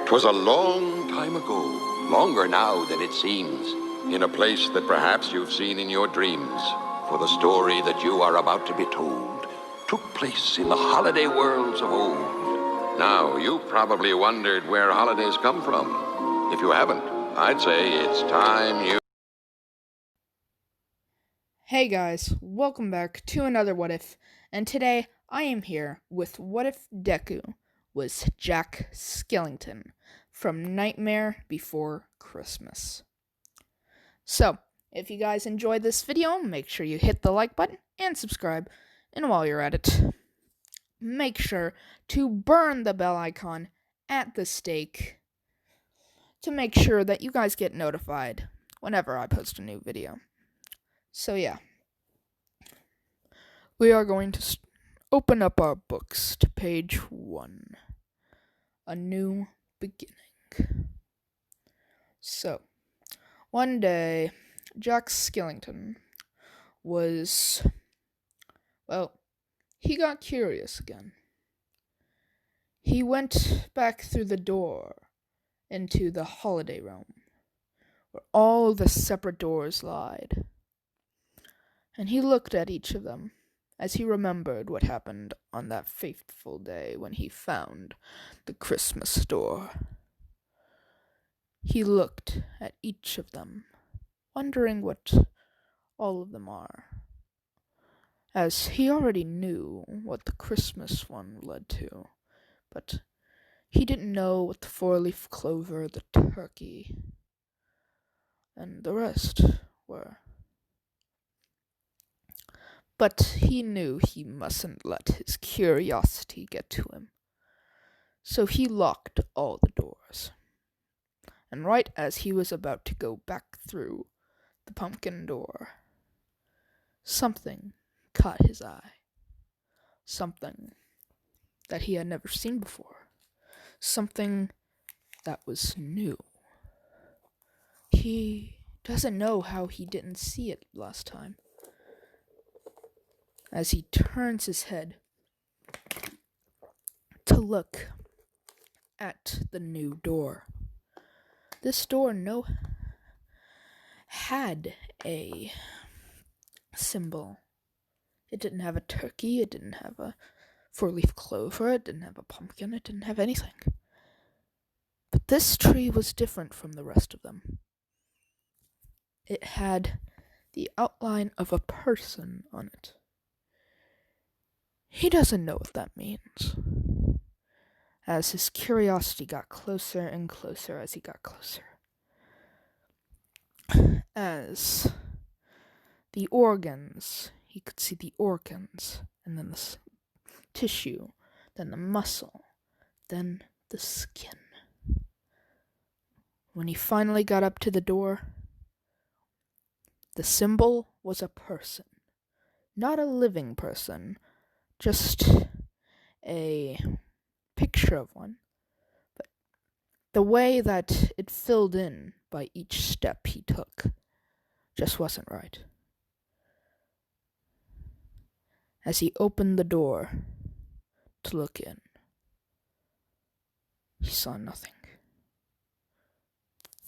'Twas a long time ago, longer now than it seems, in a place that perhaps you've seen in your dreams. For the story that you are about to be told took place in the holiday worlds of old. Now, you've probably wondered where holidays come from. If you haven't, I'd say it's time you... Hey guys, welcome back to another What If, and today I am here with What If Deku was Jack Skellington from Nightmare Before Christmas. So, if you guys enjoyed this video, make sure you hit the like button and subscribe, and while you're at it, make sure to burn the bell icon at the stake to make sure that you guys get notified whenever I post a new video. So yeah. We are going to open up our books to page 1. A new beginning. So, one day, Jack Skellington he got curious again. He went back through the door into the holiday realm, where all the separate doors lied. And he looked at each of them, as he remembered what happened on that fateful day when he found the Christmas door. He looked at each of them, wondering what all of them are, as he already knew what the Christmas one led to, but he didn't know what the 4-leaf clover, the turkey, and the rest were. But he knew he mustn't let his curiosity get to him. So he locked all the doors. And right as he was about to go back through the pumpkin door, something caught his eye. Something that he had never seen before. Something that was new. He doesn't know how he didn't see it last time. As he turns his head to look at the new door. This door had a symbol. It didn't have a turkey, it didn't have a 4-leaf clover, it didn't have a pumpkin, it didn't have anything. But this tree was different from the rest of them. It had the outline of a person on it. He doesn't know what that means. As his curiosity got closer and closer as he got closer. As the organs, he could see the organs, and then the tissue, then the muscle, then the skin. When he finally got up to the door, the symbol was a person. Not a living person, just a picture of one, but the way that it filled in by each step he took just wasn't right. As he opened the door to look in, he saw nothing.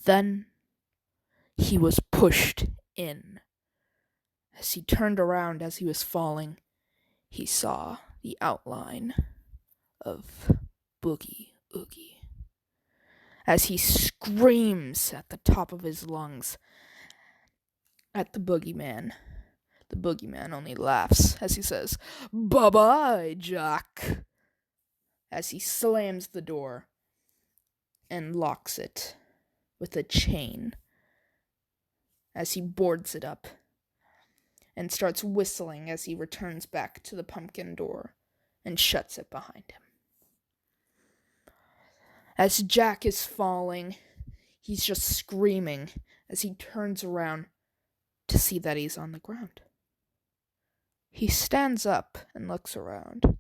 Then he was pushed in. As he turned around as he was falling, he saw the outline of Boogie Oogie. As he screams at the top of his lungs at the boogeyman only laughs as he says, "Bye-bye, Jack," as he slams the door and locks it with a chain as he boards it up and starts whistling as he returns back to the pumpkin door and shuts it behind him. As Jack is falling, he's just screaming as he turns around to see that he's on the ground. He stands up and looks around.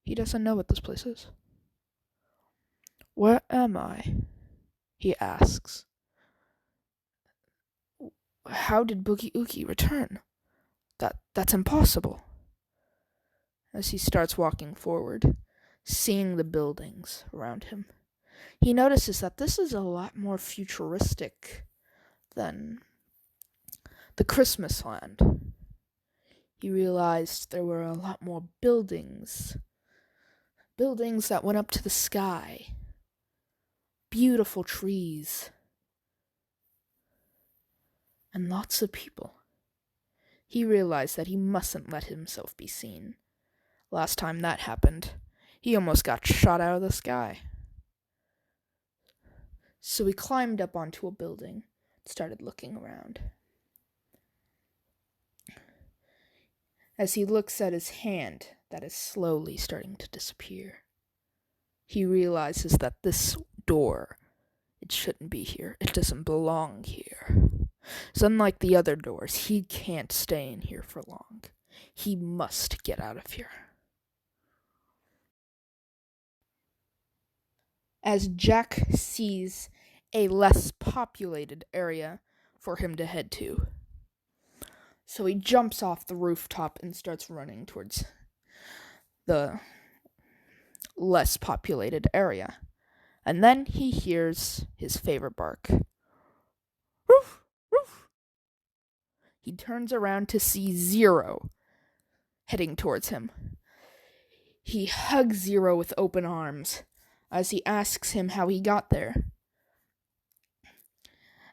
He doesn't know what this place is. "Where am I?" he asks. "How did Boogie Oogie return? That's impossible." As he starts walking forward, seeing the buildings around him, he notices that this is a lot more futuristic than the Christmas land. He realized there were a lot more buildings that went up to the sky, beautiful trees, and lots of people. He realized that he mustn't let himself be seen. Last time that happened, he almost got shot out of the sky. So he climbed up onto a building and started looking around. As he looks at his hand that is slowly starting to disappear, he realizes that this door, it shouldn't be here. It doesn't belong here. So unlike the other doors, he can't stay in here for long. He must get out of here. As Jack sees a less populated area for him to head to, so he jumps off the rooftop and starts running towards the less populated area. And then he hears his favorite bark. Roof, roof. He turns around to see Zero heading towards him. He hugs Zero with open arms as he asks him how he got there.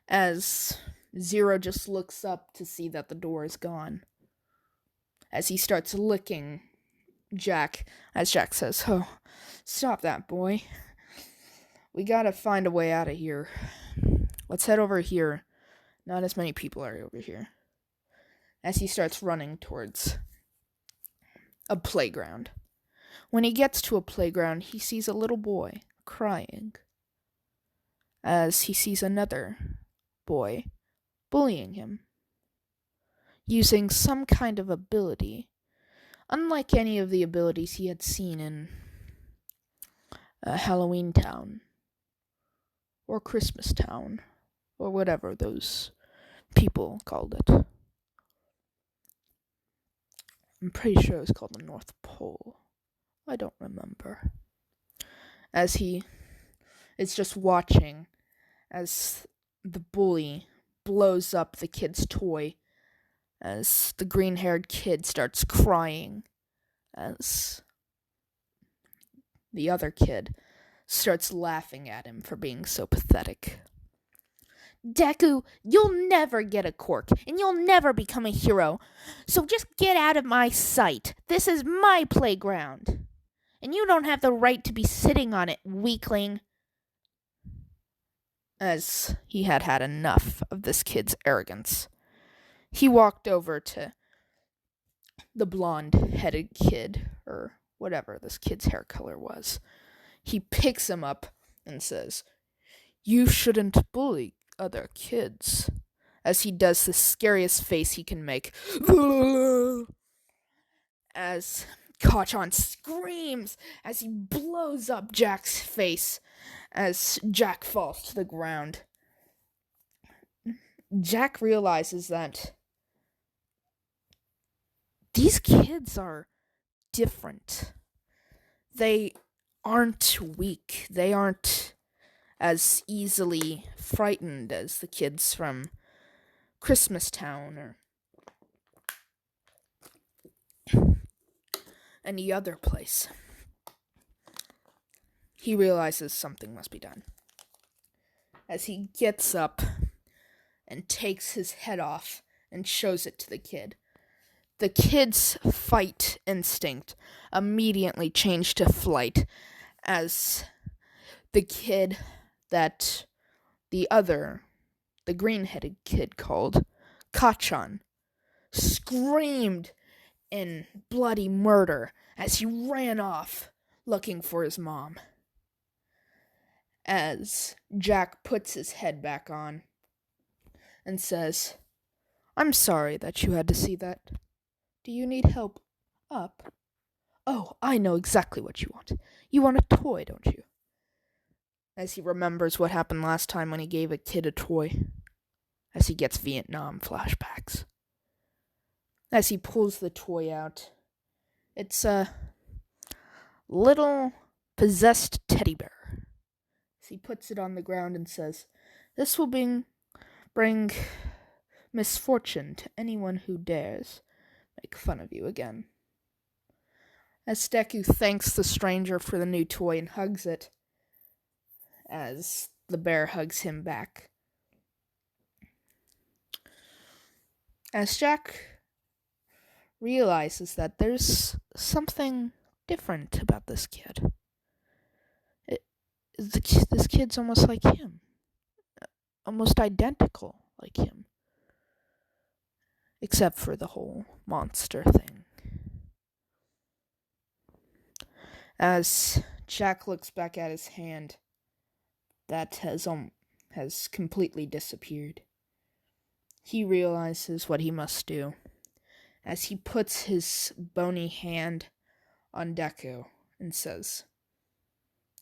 As Zero just looks up to see that the door is gone. As he starts licking Jack, as Jack says, "Oh, stop that, boy. We gotta find a way out of here. Let's head over here. Not as many people are over here." As he starts running towards a playground. When he gets to a playground, he sees a little boy crying. As he sees another boy bullying him, using some kind of ability, unlike any of the abilities he had seen in Halloween Town, or Christmas Town, or whatever those people called it. I'm pretty sure it was called the North Pole. I don't remember. As he is just watching as the bully blows up the kid's toy, as the green-haired kid starts crying, as the other kid starts laughing at him for being so pathetic. "Deku, you'll never get a quirk, and you'll never become a hero. So just get out of my sight. This is my playground. And you don't have the right to be sitting on it, weakling." As he had had enough of this kid's arrogance, he walked over to the blonde-headed kid, or whatever this kid's hair color was. He picks him up and says, "You shouldn't bully other kids," as he does the scariest face he can make. As Kachan screams as he blows up Jack's face as Jack falls to the ground. Jack realizes that these kids are different. They aren't weak. They aren't as easily frightened as the kids from Christmas Town or any other place. He realizes something must be done. As he gets up and takes his head off and shows it to the kid. The kid's fight instinct immediately changed to flight as the kid that the green-headed kid called Kachan, screamed in bloody murder as he ran off looking for his mom. As Jack puts his head back on and says, "I'm sorry that you had to see that. Do you need help up? Oh, I know exactly what you want. You want a toy, don't you?" As he remembers what happened last time when he gave a kid a toy. As he gets Vietnam flashbacks. As he pulls the toy out, it's a little possessed teddy bear as he puts it on the ground and says, "This will bring misfortune to anyone who dares make fun of you again." As Deku thanks the stranger for the new toy and hugs it, as the bear hugs him back. As Jack realizes that there's something different about this kid. This kid's almost like him. Almost identical like him. Except for the whole monster thing. As Jack looks back at his hand, that has completely disappeared. He realizes what he must do, as he puts his bony hand on Deku and says,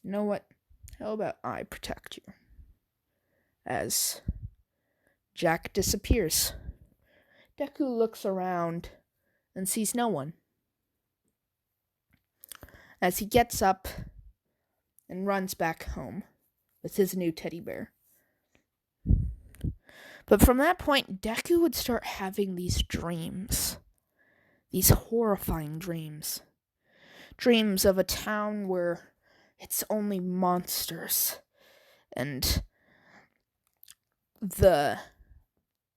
"You know what? How about I protect you?" As Jack disappears, Deku looks around and sees no one. As he gets up and runs back home with his new teddy bear. But from that point, Deku would start having these dreams. These horrifying dreams. Dreams of a town where it's only monsters. And the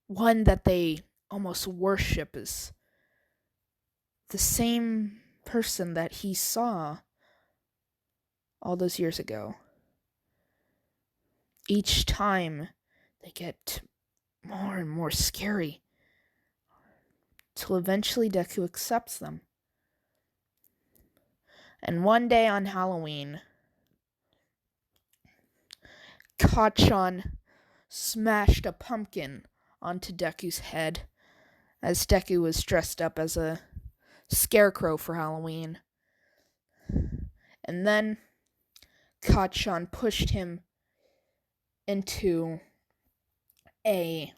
one that they almost worship is the same person that he saw all those years ago. Each time they get more and more scary, till eventually Deku accepts them. And one day on Halloween, Kacchan smashed a pumpkin onto Deku's head, as Deku was dressed up as a scarecrow for Halloween. And then Kacchan pushed him into a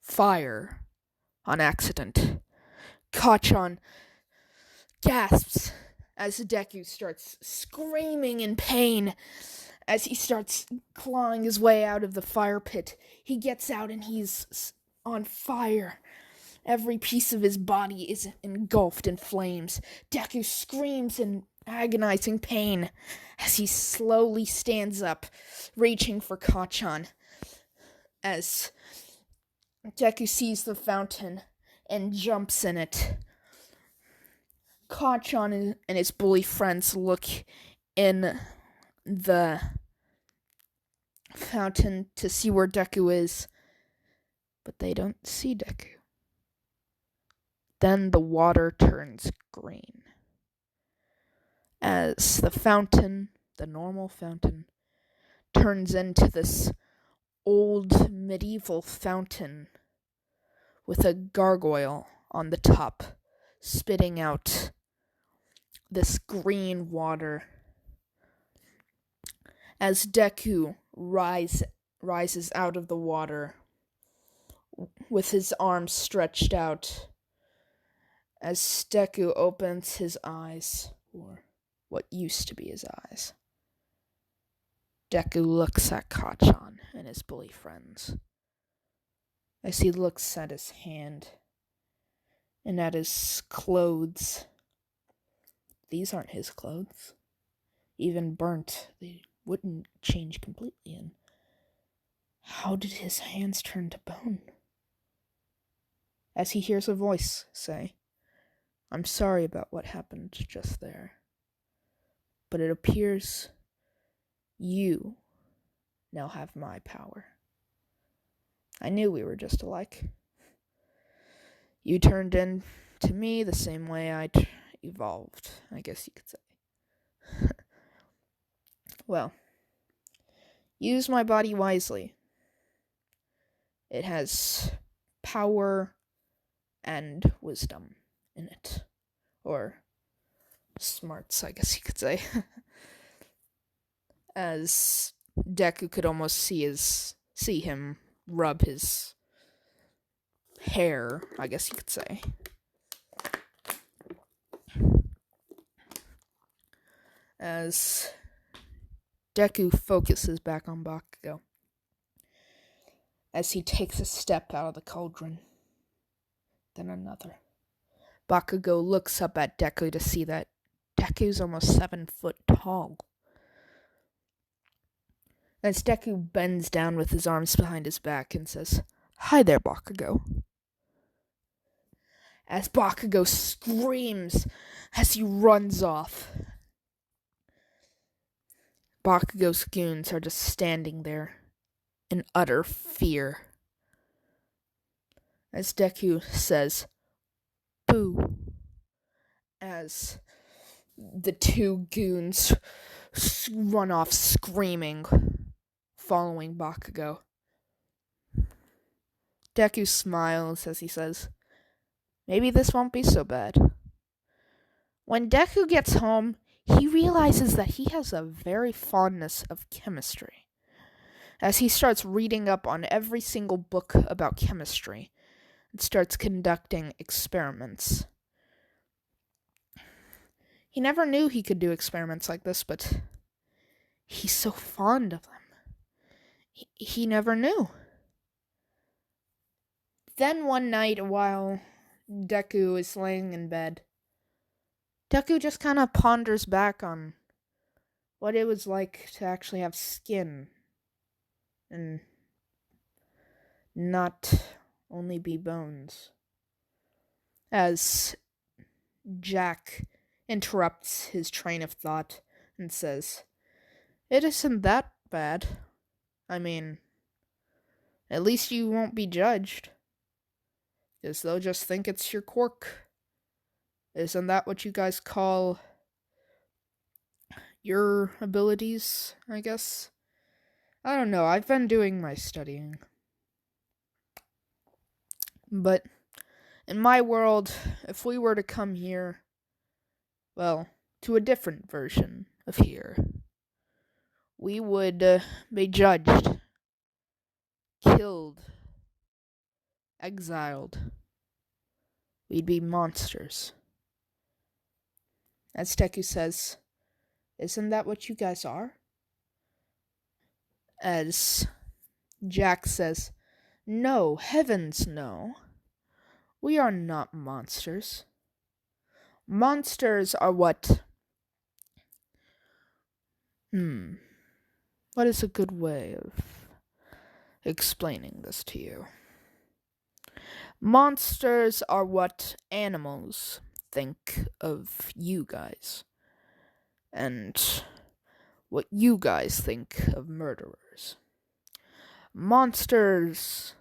fire on accident. Kacchan gasps as Deku starts screaming in pain. As he starts clawing his way out of the fire pit, he gets out and he's on fire. Every piece of his body is engulfed in flames. Deku screams in agonizing pain as he slowly stands up, reaching for Kacchan. As Deku sees the fountain and jumps in it, Kacchan and his bully friends look in the fountain to see where Deku is, but they don't see Deku. Then the water turns green. As the fountain, the normal fountain, turns into this old medieval fountain with a gargoyle on the top, spitting out this green water. As Deku rises out of the water with his arms stretched out, as Deku opens his eyes, or what used to be his eyes, Deku looks at Kacchan and his bully friends. As he looks at his hand and at his clothes, these aren't his clothes. Even burnt, they wouldn't change completely. And how did his hands turn to bone? As he hears a voice say, "I'm sorry about what happened just there, but it appears you now have my power. I knew we were just alike. You turned into me the same way I evolved, I guess you could say. Well, use my body wisely. It has power and wisdom in it. Or smarts, I guess you could say." As Deku could almost see him rub his hair, I guess you could say. As Deku focuses back on Bakugo as he takes a step out of the cauldron. Then another. Bakugo looks up at Deku to see that Deku's almost 7 foot tall. As Deku bends down with his arms behind his back and says, "Hi there, Bakugo." As Bakugo screams as he runs off. Bakugo's goons are just standing there in utter fear. As Deku says, "Boo," as the two goons run off screaming, following Bakugo. Deku smiles as he says, "Maybe this won't be so bad." When Deku gets home, he realizes that he has a very fondness of chemistry, as he starts reading up on every single book about chemistry and starts conducting experiments. He never knew he could do experiments like this, but he's so fond of them. He never knew. Then one night, while Deku is laying in bed, Deku just kind of ponders back on what it was like to actually have skin and not only be bones. As Jack interrupts his train of thought and says, "It isn't that bad. I mean, at least you won't be judged, because they'll just think it's your quirk. Isn't that what you guys call your abilities, I guess? I don't know, I've been doing my studying. But in my world, if we were to come here, well, to a different version of here, we would be judged, killed, exiled. We'd be monsters." As Deku says, "Isn't that what you guys are?" As Jack says, "No, heavens no. We are not monsters. Monsters are what... What is a good way of explaining this to you? Monsters are what animals think of you guys, and what you guys think of murderers. Monsters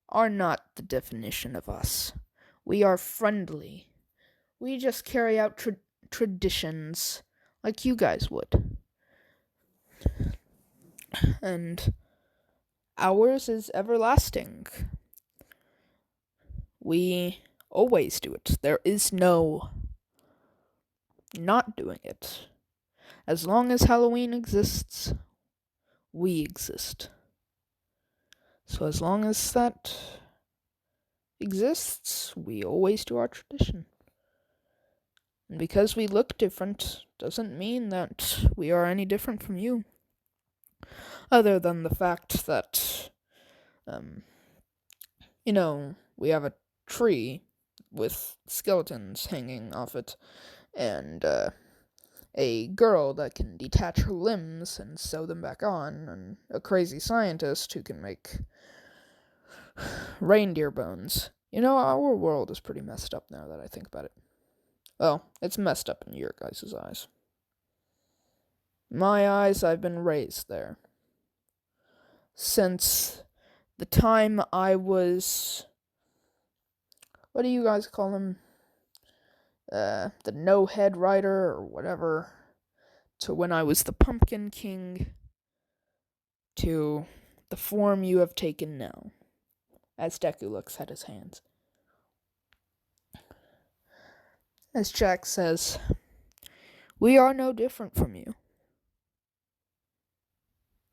are not the definition of us. We are friendly. We just carry out traditions like you guys would. And ours is everlasting. We always do it. There is no not doing it. As long as Halloween exists, we exist. So as long as that exists, we always do our tradition. And because we look different, doesn't mean that we are any different from you. Other than the fact that, we have a tree with skeletons hanging off it, and a girl that can detach her limbs and sew them back on, and a crazy scientist who can make reindeer bones. Our world is pretty messed up now that I think about it. Well, it's messed up in your guys' eyes. My eyes, I've been raised there. Since the time I was... What do you guys call him? The no-head rider or whatever. To when I was the Pumpkin King. To the form you have taken now. As Deku looks at his hands. As Jack says, "We are no different from you.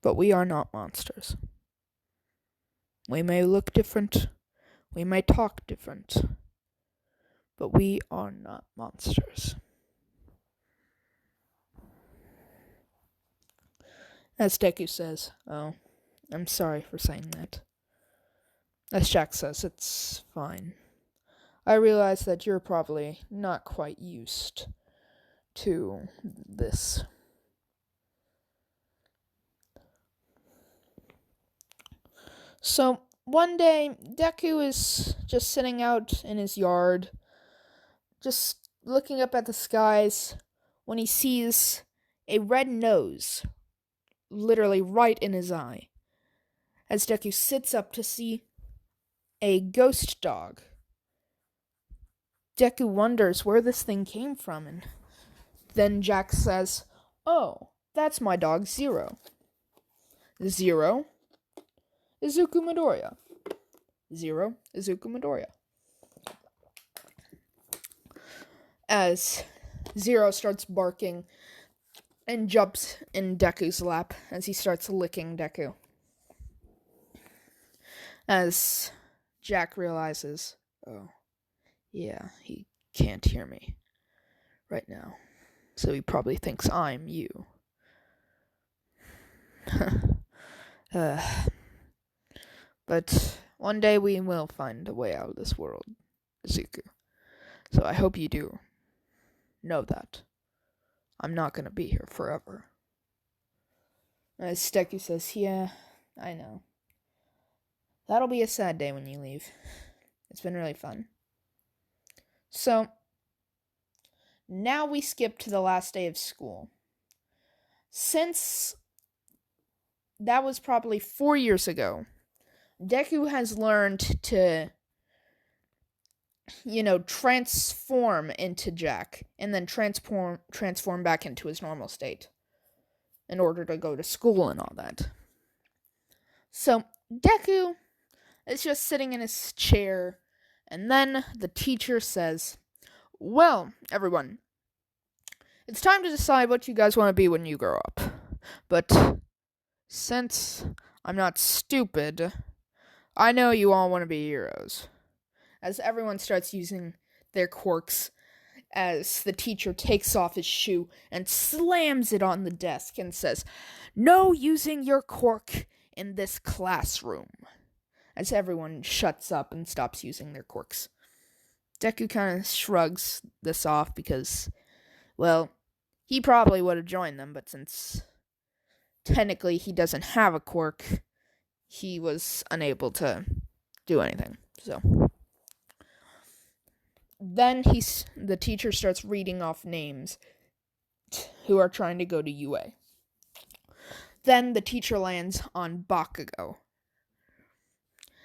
But we are not monsters. We may look different. We may talk different. But we are not monsters." As Deku says, "Oh, I'm sorry for saying that." As Jack says, "It's fine. I realize that you're probably not quite used to this." So, one day, Deku is just sitting out in his yard, just looking up at the skies, when he sees a red nose literally right in his eye. As Deku sits up to see a ghost dog, Deku wonders where this thing came from, and then Jack says, "Oh, that's my dog Zero. Zero, Izuku Midoriya. Zero, Izuku Midoriya." As Zero starts barking and jumps in Deku's lap as he starts licking Deku. As Jack realizes, oh, yeah, he can't hear me right now, so he probably thinks I'm you. But one day we will find a way out of this world, Izuku. So I hope you do know that. I'm not gonna be here forever. As Deku says, "Yeah, I know. That'll be a sad day when you leave. It's been really fun." So, now we skip to the last day of school. Since that was probably 4 years ago, Deku has learned to, transform into Jack and then transform back into his normal state in order to go to school and all that. So, Deku is just sitting in his chair, and then the teacher says, "Well, everyone, it's time to decide what you guys want to be when you grow up. But since I'm not stupid, I know you all want to be heroes." As everyone starts using their quirks, as the teacher takes off his shoe and slams it on the desk and says, "No using your quirk in this classroom." As everyone shuts up and stops using their quirks. Deku kind of shrugs this off because, well, he probably would have joined them, but since technically he doesn't have a quirk, he was unable to do anything. So then the teacher starts reading off names who are trying to go to UA. Then the teacher lands on Bakugo.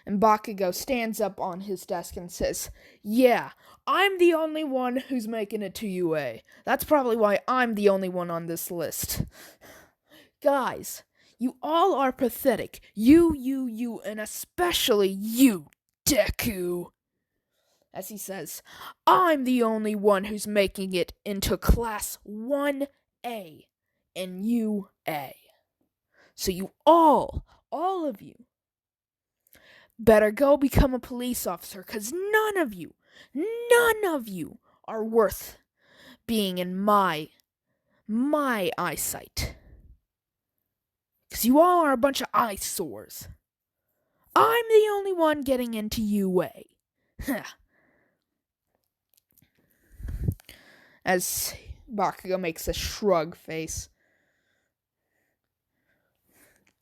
And Bakugo stands up on his desk and says, "Yeah, I'm the only one who's making it to UA. That's probably why I'm the only one on this list. Guys, you all are pathetic. You, and especially you, Deku." As he says, "I'm the only one who's making it into Class 1A in UA. So you all of you, better go become a police officer, because none of you are worth being in my eyesight. Because you all are a bunch of eyesores. I'm the only one getting into UA." As Bakugo makes a shrug face,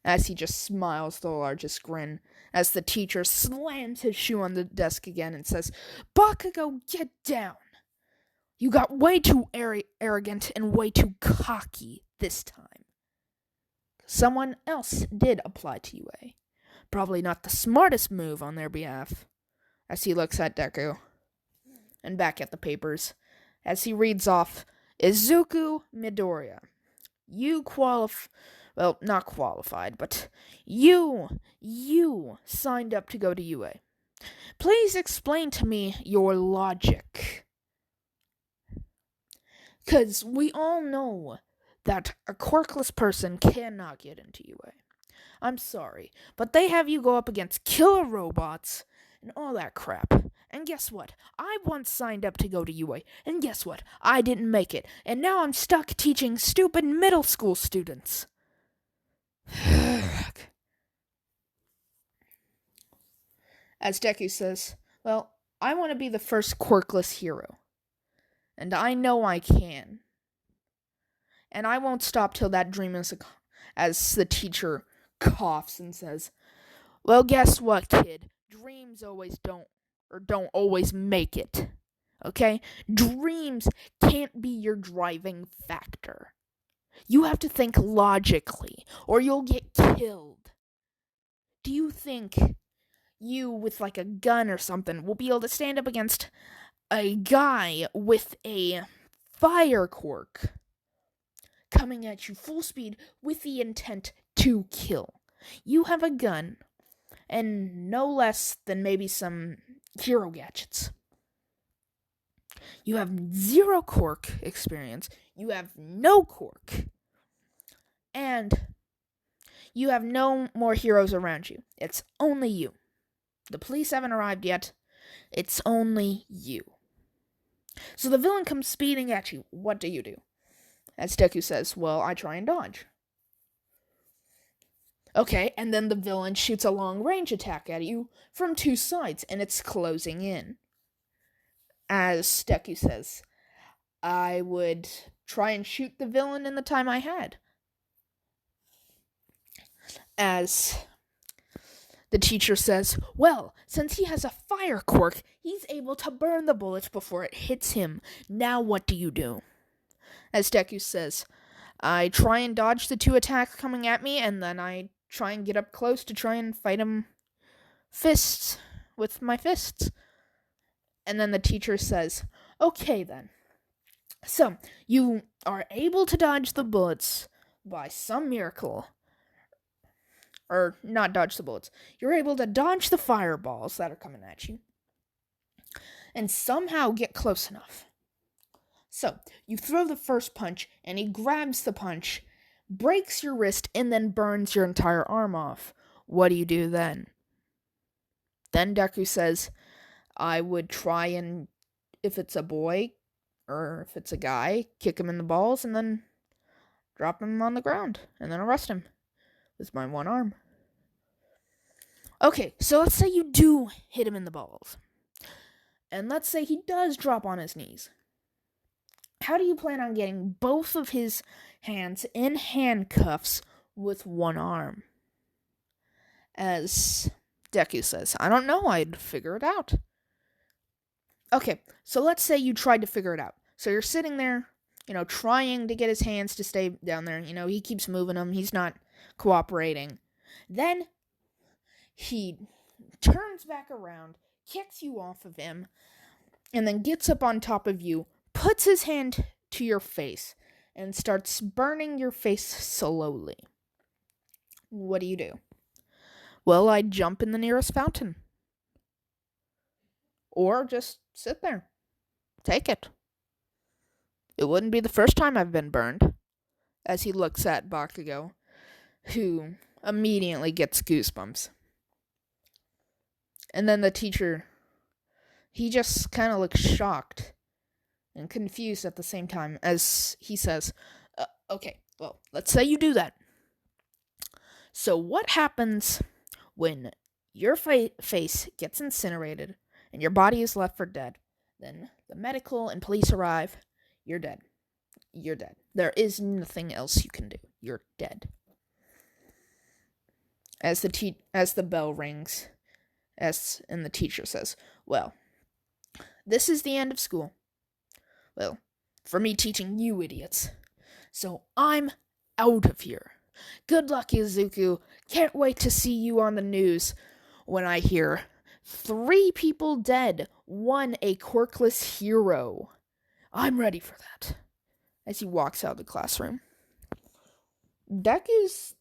as he just smiles the largest grin, as the teacher slams his shoe on the desk again and says, "Bakugo, get down. You got way too arrogant and way too cocky this time. Someone else did apply to UA. Probably not the smartest move on their behalf." As he looks at Deku and back at the papers, as he reads off, "Izuku Midoriya, you not qualified, but you signed up to go to UA. Please explain to me your logic. Because we all know that a quirkless person cannot get into UA. I'm sorry, but they have you go up against killer robots and all that crap. And guess what? I once signed up to go to UA, and guess what? I didn't make it, and now I'm stuck teaching stupid middle school students. As Deku says, well, I want to be the first quirkless hero. And I know I can. And I won't stop till that dream is as the teacher coughs and says, well, guess what, kid? Dreams don't always make it. Okay? Dreams can't be your driving factor. You have to think logically, or you'll get killed. Do you think you, with like a gun or something, will be able to stand up against a guy with a fire quirk coming at you full speed with the intent to kill? You have a gun and no less than maybe some hero gadgets. You have zero quirk experience. You have no quirk. And you have no more heroes around you. It's only you. The police haven't arrived yet. It's only you. So the villain comes speeding at you. What do you do? As Deku says, well, I try and dodge. Okay, and then the villain shoots a long-range attack at you from two sides, and it's closing in. As Deku says, I would try and shoot the villain in the time I had. As the teacher says, well, since he has a fire quirk, he's able to burn the bullet before it hits him. Now what do you do? As Deku says, I try and dodge the two attacks coming at me, and then I try and get up close to try and fight him with my fists. And then the teacher says, okay then. So, you are able to dodge the bullets by some miracle. Or, not dodge the bullets. You're able to dodge the fireballs that are coming at you. And somehow get close enough. So, you throw the first punch, and he grabs the punch, breaks your wrist, and then burns your entire arm off. What do you do then? Then Deku says, I would try and, if it's a boy, or if it's a guy, kick him in the balls, and then drop him on the ground, and then arrest him with my one arm. Okay, so let's say you do hit him in the balls. And let's say he does drop on his knees. How do you plan on getting both of his hands in handcuffs with one arm? As Deku says, I don't know, I'd figure it out. Okay, so let's say you tried to figure it out. So you're sitting there, trying to get his hands to stay down there. He keeps moving them. He's not cooperating. Then he turns back around, kicks you off of him, and then gets up on top of you, puts his hand to your face, and starts burning your face slowly. What do you do? Well, I'd jump in the nearest fountain. Or just sit there. Take it. It wouldn't be the first time I've been burned. As he looks at Bakugo, who immediately gets goosebumps. And then the teacher, he just kind of looks shocked and confused at the same time as he says, okay, well, let's say you do that. So what happens when your face gets incinerated and your body is left for dead? Then the medical and police arrive. You're dead. You're dead. There is nothing else you can do. You're dead. As the bell rings, and the teacher says, well, this is the end of school. Well, for me teaching you idiots. So I'm out of here. Good luck, Izuku. Can't wait to see you on the news when I hear 3 people dead, 1 a quirkless hero. I'm ready for that. As he walks out of the classroom. Deku's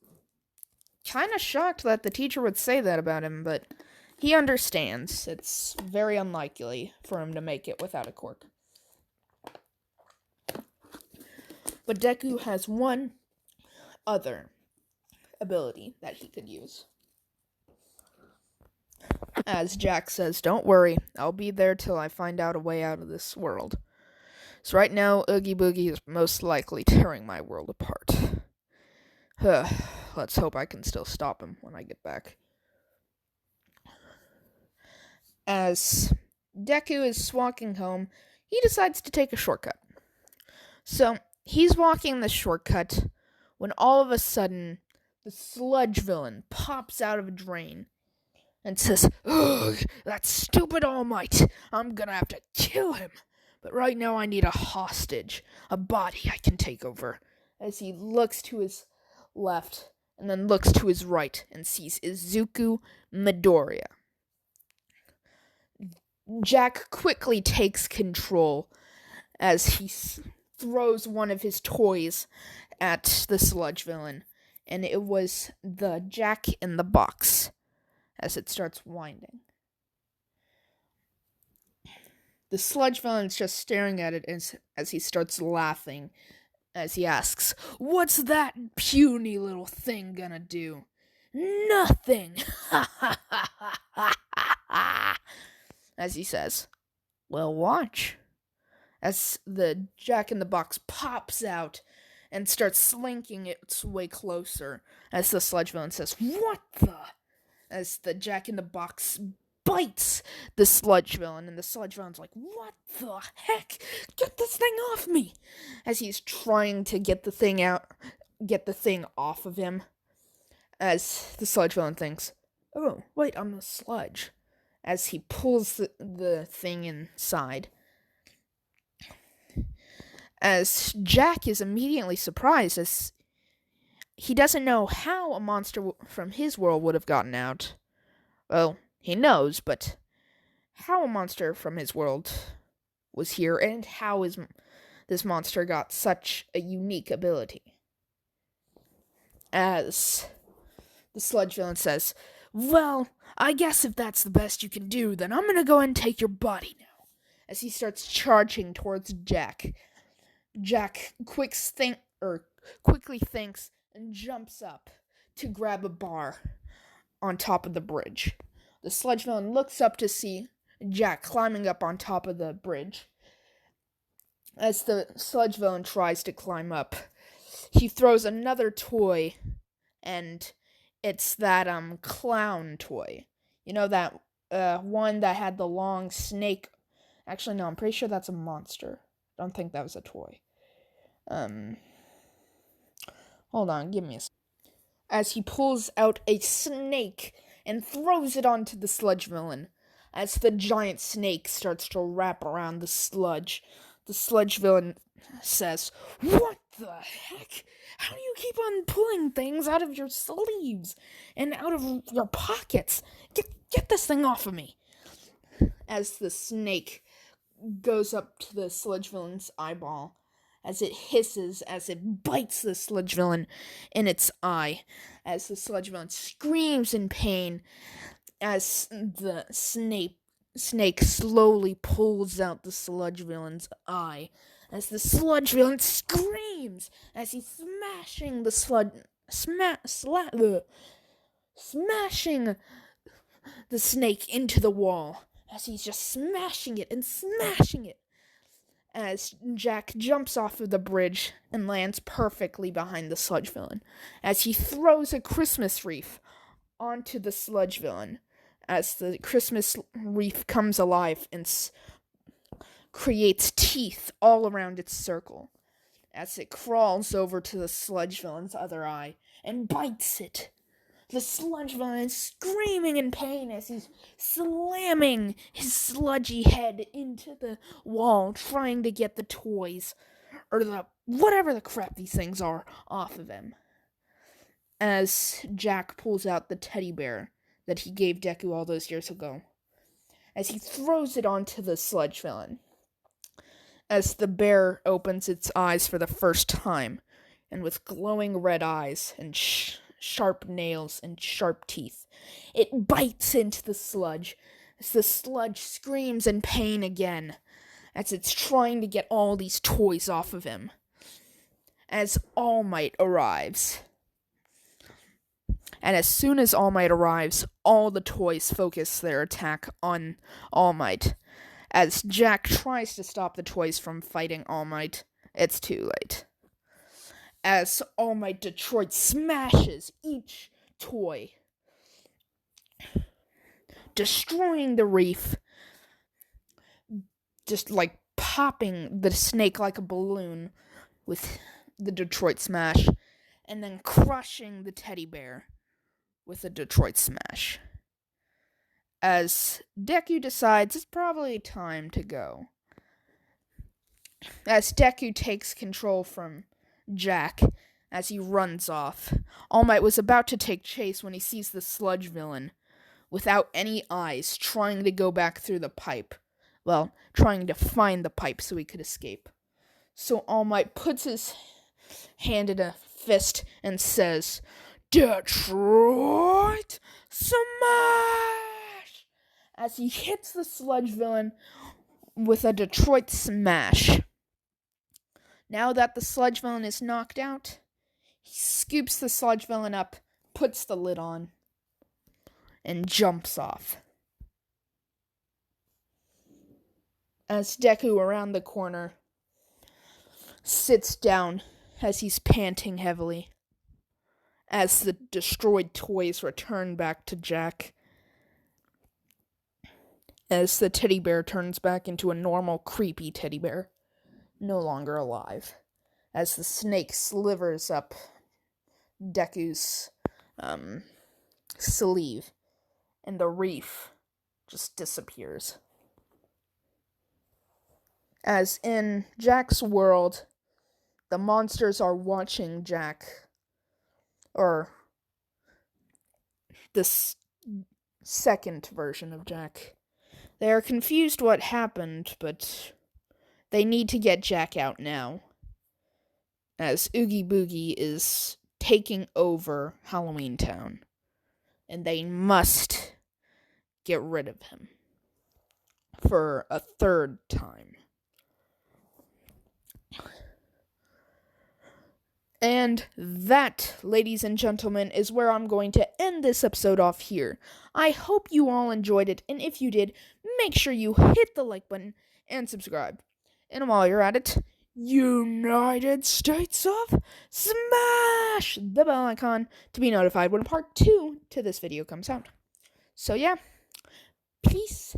kind of shocked that the teacher would say that about him, but he understands. It's very unlikely for him to make it without a quirk. But Deku has one other ability that he could use. As Jack says, don't worry, I'll be there till I find out a way out of this world. So right now, Oogie Boogie is most likely tearing my world apart. let's hope I can still stop him when I get back. As Deku is walking home, he decides to take a shortcut. So, he's walking the shortcut when all of a sudden, the sludge villain pops out of a drain and says, "Ugh, that stupid All Might! I'm gonna have to kill him! But right now I need a hostage, a body I can take over." As he looks to his left and then looks to his right and sees Izuku Midoriya. Jack quickly takes control as he throws one of his toys at the sludge villain, and it was the Jack in the Box as it starts winding. The sludge villain's just staring at it as he starts laughing, as he asks, "What's that puny little thing gonna do?" "Nothing!" as he says. "Well, watch." As the Jack in the Box pops out and starts slinking its way closer, as the sludge villain says, "What the?" As the Jack in the Box bites the sludge villain, and the sludge villain's like, "What the heck? Get this thing off me!" As he's trying to get the thing off of him, as the sludge villain thinks, "Oh, wait, I'm the sludge." As he pulls the thing inside. As Jack is immediately surprised, as he doesn't know how a monster from his world would have gotten out. Well, he knows, but how a monster from his world was here, and how this monster got such a unique ability. As the sludge villain says, "Well, I guess if that's the best you can do, then I'm gonna go ahead and take your body now." As he starts charging towards Jack. Jack quickly thinks and jumps up to grab a bar on top of the bridge. The sludge villain looks up to see Jack climbing up on top of the bridge. As the sludge villain tries to climb up, he throws another toy, and it's that clown toy. You know, that one that had the long snake. Actually, no, I'm pretty sure that's a monster. I don't think that was a toy. Hold on, give me a second. As he pulls out a snake and throws it onto the sludge villain. As the giant snake starts to wrap around the sludge villain says, "What the heck? How do you keep on pulling things out of your sleeves and out of your pockets? Get this thing off of me." As the snake goes up to the sludge villain's eyeball, as it hisses, as it bites the sludge villain in its eye, as the sludge villain screams in pain, as the snake slowly pulls out the sludge villain's eye, as the sludge villain screams, as he's smashing the smashing the snake into the wall, as he's just smashing it and smashing it. As Jack jumps off of the bridge and lands perfectly behind the sludge villain, as he throws a Christmas wreath onto the sludge villain, as the Christmas wreath comes alive and creates teeth all around its circle, as it crawls over to the sludge villain's other eye and bites it. The sludge villain is screaming in pain as he's slamming his sludgy head into the wall, trying to get the toys, or whatever the crap these things are, off of him. As Jack pulls out the teddy bear that he gave Deku all those years ago, as he throws it onto the sludge villain. As the bear opens its eyes for the first time, and with glowing red eyes and sharp nails and sharp teeth, it bites into the sludge, as the sludge screams in pain again, as it's trying to get all these toys off of him. As All Might arrives. And as soon as All Might arrives, all the toys focus their attack on All Might. As Jack tries to stop the toys from fighting All Might, it's too late. as All Might Detroit smashes each toy, destroying the reef, just like popping the snake like a balloon with the Detroit Smash, and then crushing the teddy bear with the Detroit Smash. As Deku decides it's probably time to go. As Deku takes control from Jack as he runs off, All Might was about to take chase when he sees the sludge villain without any eyes trying to go back through the pipe. Well, trying to find the pipe so he could escape. So All Might puts his hand in a fist and says, "Detroit Smash!" as he hits the sludge villain with a Detroit Smash. Now that the sludge villain is knocked out, he scoops the sludge villain up, puts the lid on, and jumps off. As Deku, around the corner, sits down as he's panting heavily, as the destroyed toys return back to Jack, as the teddy bear turns back into a normal, creepy teddy bear, no longer alive, as the snake slivers up Deku's sleeve, and the reef just disappears. As in Jack's world, the monsters are watching Jack, or this second version of Jack. They are confused what happened, but they need to get Jack out now, as Oogie Boogie is taking over Halloween Town, and they must get rid of him for a third time. And that, ladies and gentlemen, is where I'm going to end this episode off here. I hope you all enjoyed it, and if you did, make sure you hit the like button and subscribe. And while you're at it, United States of Smash the bell icon to be notified when part 2 to this video comes out. So yeah, peace